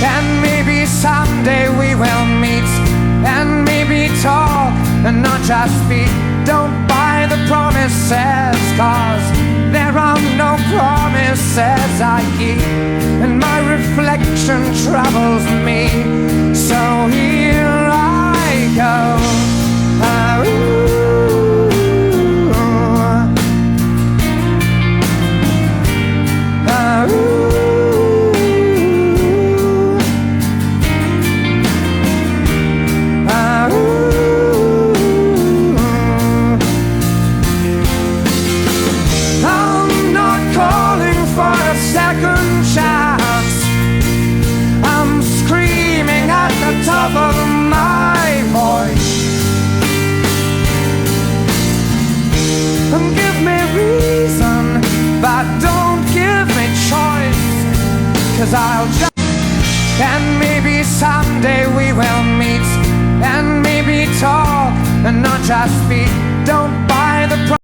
and maybe someday we will meet, and maybe talk and not just speak. Don't buy the promises, 'cause there are no promises I keep, and my reflection troubles me. So here I go. Second chance, I'm screaming at the top of my voice. And give me reason, but don't give me choice, 'cause I'll just, and maybe someday we will meet, and maybe talk and not just speak. Don't